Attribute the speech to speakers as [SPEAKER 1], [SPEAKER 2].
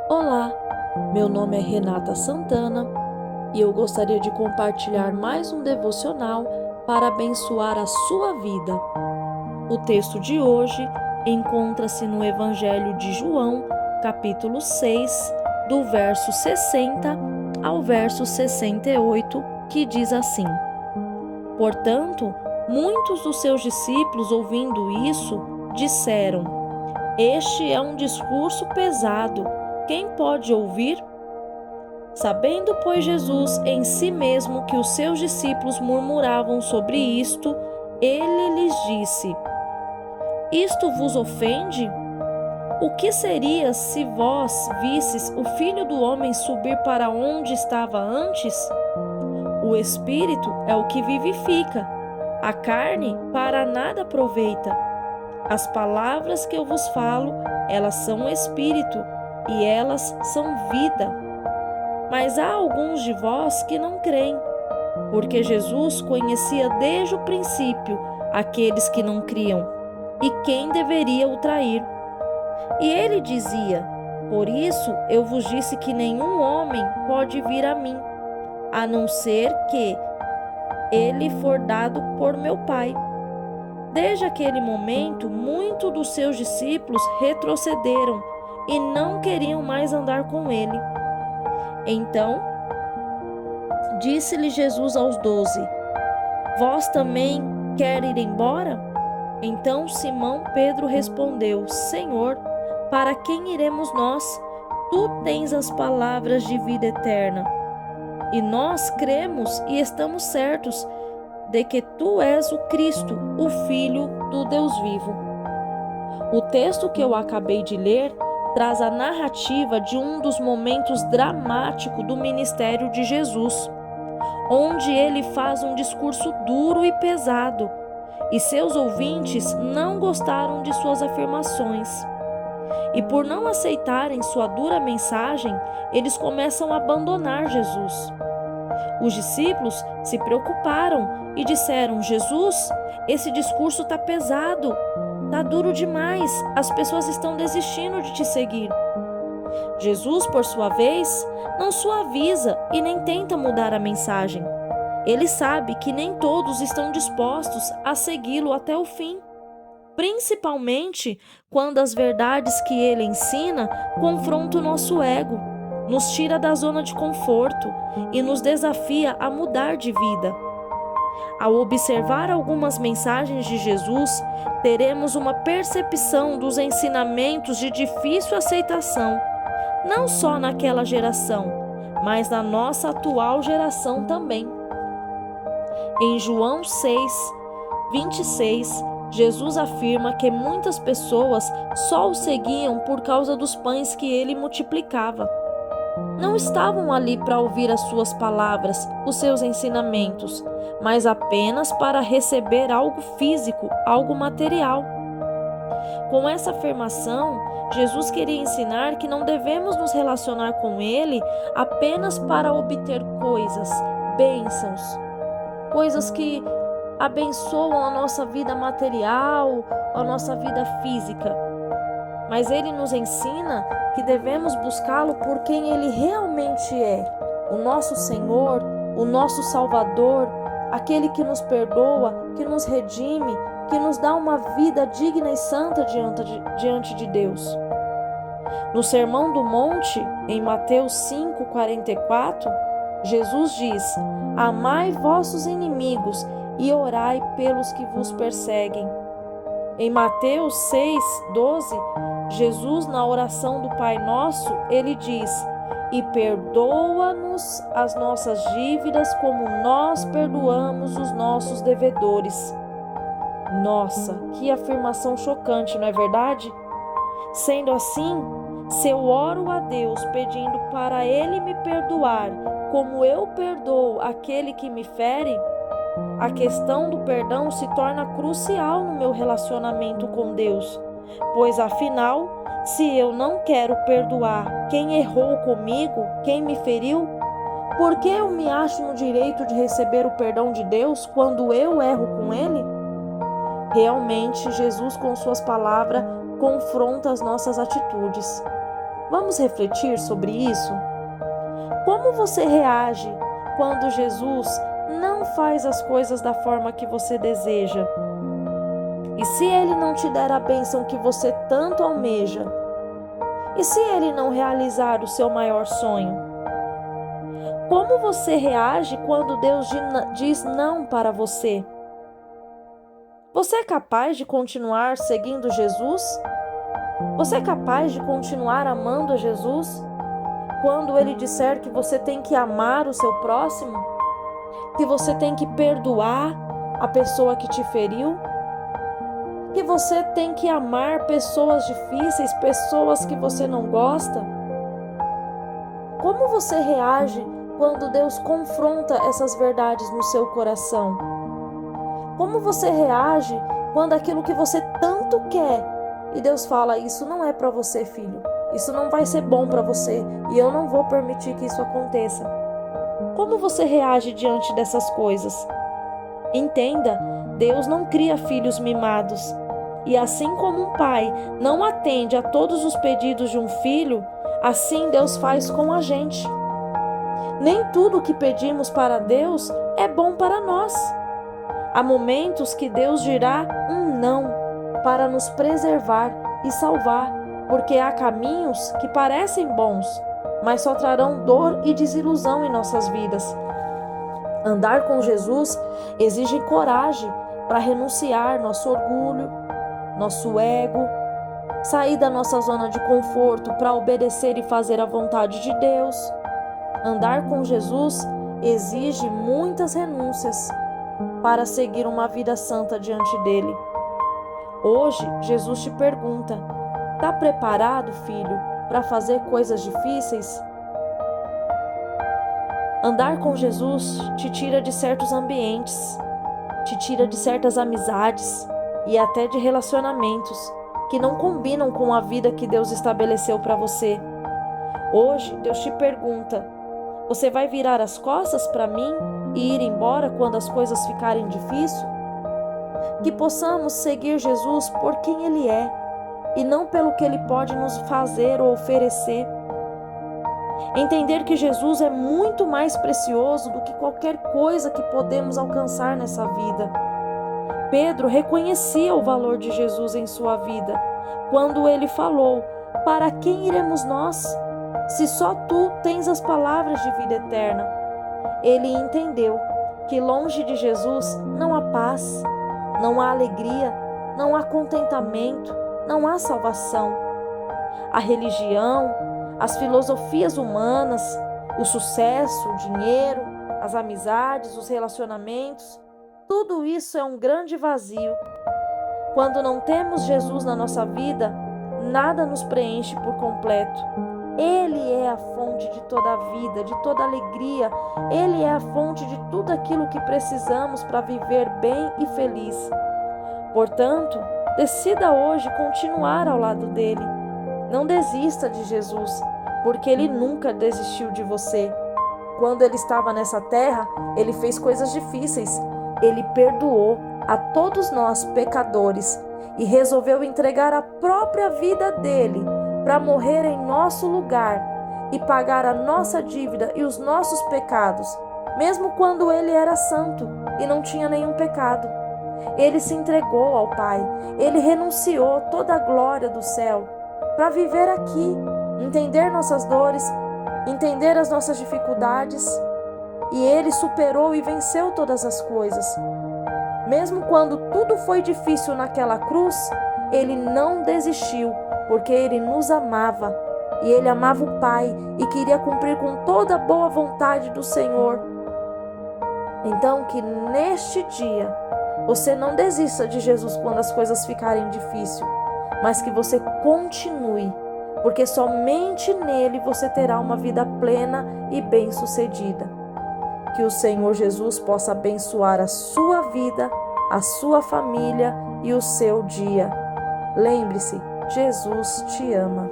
[SPEAKER 1] Olá, meu nome é Renata Santana e eu gostaria de compartilhar mais um devocional para abençoar a sua vida. O texto de hoje encontra-se no Evangelho de João, capítulo 6, do verso 60 ao verso 68, que diz assim: Portanto, muitos dos seus discípulos, ouvindo isso, disseram: Este é um discurso pesado. Quem pode ouvir? Sabendo, pois, Jesus em si mesmo que os seus discípulos murmuravam sobre isto, ele lhes disse: Isto vos ofende? O que seria se vós visses o Filho do Homem subir para onde estava antes? O Espírito é o que vivifica, a carne para nada aproveita. As palavras que eu vos falo, elas são espírito e elas são vida. Mas há alguns de vós que não creem, porque Jesus conhecia desde o princípio aqueles que não criam e quem deveria o trair. E ele dizia: Por isso eu vos disse que nenhum homem pode vir a mim, a não ser que ele for dado por meu Pai. Desde aquele momento, muitos dos seus discípulos retrocederam e não queriam mais andar com ele. Então, disse-lhe Jesus aos 12: Vós também quer ir embora? Então Simão Pedro respondeu: Senhor, para quem iremos nós? Tu tens as palavras de vida eterna. E nós cremos e estamos certos de que tu és o Cristo, o Filho do Deus vivo. O texto que eu acabei de ler traz a narrativa de um dos momentos dramáticos do ministério de Jesus, onde ele faz um discurso duro e pesado, e seus ouvintes não gostaram de suas afirmações. E por não aceitarem sua dura mensagem, eles começam a abandonar Jesus. Os discípulos se preocuparam e disseram: Jesus, esse discurso está pesado, está duro demais, as pessoas estão desistindo de te seguir. Jesus, por sua vez, não suaviza e nem tenta mudar a mensagem. Ele sabe que nem todos estão dispostos a segui-lo até o fim, principalmente quando as verdades que ele ensina confrontam o nosso ego, nos tira da zona de conforto e nos desafia a mudar de vida. Ao observar algumas mensagens de Jesus, teremos uma percepção dos ensinamentos de difícil aceitação, não só naquela geração, mas na nossa atual geração também. Em João 6, 26, Jesus afirma que muitas pessoas só o seguiam por causa dos pães que ele multiplicava. Não estavam ali para ouvir as suas palavras, os seus ensinamentos, mas apenas para receber algo físico, algo material. Com essa afirmação, Jesus queria ensinar que não devemos nos relacionar com Ele apenas para obter coisas, bênçãos, coisas que abençoam a nossa vida material, a nossa vida física. Mas Ele nos ensina que devemos buscá-lo por quem Ele realmente é, o nosso Senhor, o nosso Salvador, aquele que nos perdoa, que nos redime, que nos dá uma vida digna e santa diante de Deus. No Sermão do Monte, em Mateus 5:44, Jesus diz: Amai vossos inimigos e orai pelos que vos perseguem. Em Mateus 6:12, Jesus, na oração do Pai Nosso, ele diz: E perdoa-nos as nossas dívidas como nós perdoamos os nossos devedores. Nossa, que afirmação chocante, não é verdade? Sendo assim, se eu oro a Deus pedindo para Ele me perdoar, como eu perdoo aquele que me fere, a questão do perdão se torna crucial no meu relacionamento com Deus, pois afinal, se eu não quero perdoar quem errou comigo, quem me feriu, por que eu me acho no direito de receber o perdão de Deus quando eu erro com Ele? Realmente, Jesus, com suas palavras, confronta as nossas atitudes. Vamos refletir sobre isso? Como você reage quando Jesus não faz as coisas da forma que você deseja? E se Ele não te der a bênção que você tanto almeja? E se Ele não realizar o seu maior sonho? Como você reage quando Deus diz não para você? Você é capaz de continuar seguindo Jesus? Você é capaz de continuar amando a Jesus? Quando Ele disser que você tem que amar o seu próximo? Que você tem que perdoar a pessoa que te feriu? Que você tem que amar pessoas difíceis, pessoas que você não gosta? Como você reage quando Deus confronta essas verdades no seu coração? Como você reage quando aquilo que você tanto quer e Deus fala: isso não é para você, filho, isso não vai ser bom para você e eu não vou permitir que isso aconteça? Como você reage diante dessas coisas? Entenda, Deus não cria filhos mimados. E assim como um pai não atende a todos os pedidos de um filho, assim Deus faz com a gente. Nem tudo o que pedimos para Deus é bom para nós. Há momentos que Deus dirá um não para nos preservar e salvar, porque há caminhos que parecem bons, mas só trarão dor e desilusão em nossas vidas. Andar com Jesus exige coragem para renunciar nosso orgulho, nosso ego, sair da nossa zona de conforto para obedecer e fazer a vontade de Deus. Andar com Jesus exige muitas renúncias para seguir uma vida santa diante dele. Hoje, Jesus te pergunta: está preparado, filho, para fazer coisas difíceis? Andar com Jesus te tira de certos ambientes, te tira de certas amizades e até de relacionamentos que não combinam com a vida que Deus estabeleceu para você. Hoje, Deus te pergunta: você vai virar as costas para mim e ir embora quando as coisas ficarem difíceis? Que possamos seguir Jesus por quem Ele é e não pelo que Ele pode nos fazer ou oferecer. Entender que Jesus é muito mais precioso do que qualquer coisa que podemos alcançar nessa vida. Pedro reconhecia o valor de Jesus em sua vida, quando ele falou: para quem iremos nós, se só tu tens as palavras de vida eterna? Ele entendeu que longe de Jesus não há paz, não há alegria, não há contentamento, não há salvação. A religião, as filosofias humanas, o sucesso, o dinheiro, as amizades, os relacionamentos, tudo isso é um grande vazio. Quando não temos Jesus na nossa vida, nada nos preenche por completo. Ele é a fonte de toda a vida, de toda a alegria. Ele é a fonte de tudo aquilo que precisamos para viver bem e feliz. Portanto, decida hoje continuar ao lado dele. Não desista de Jesus, porque ele nunca desistiu de você. Quando ele estava nessa terra, ele fez coisas difíceis. Ele perdoou a todos nós pecadores e resolveu entregar a própria vida dele para morrer em nosso lugar e pagar a nossa dívida e os nossos pecados, mesmo quando ele era santo e não tinha nenhum pecado. Ele se entregou ao Pai, ele renunciou toda a glória do céu para viver aqui, entender nossas dores, entender as nossas dificuldades, e ele superou e venceu todas as coisas. Mesmo quando tudo foi difícil naquela cruz, ele não desistiu, porque ele nos amava, e ele amava o Pai e queria cumprir com toda a boa vontade do Senhor. Então, que neste dia você não desista de Jesus quando as coisas ficarem difíceis, mas que você continue, porque somente nele você terá uma vida plena e bem-sucedida. Que o Senhor Jesus possa abençoar a sua vida, a sua família e o seu dia. Lembre-se, Jesus te ama.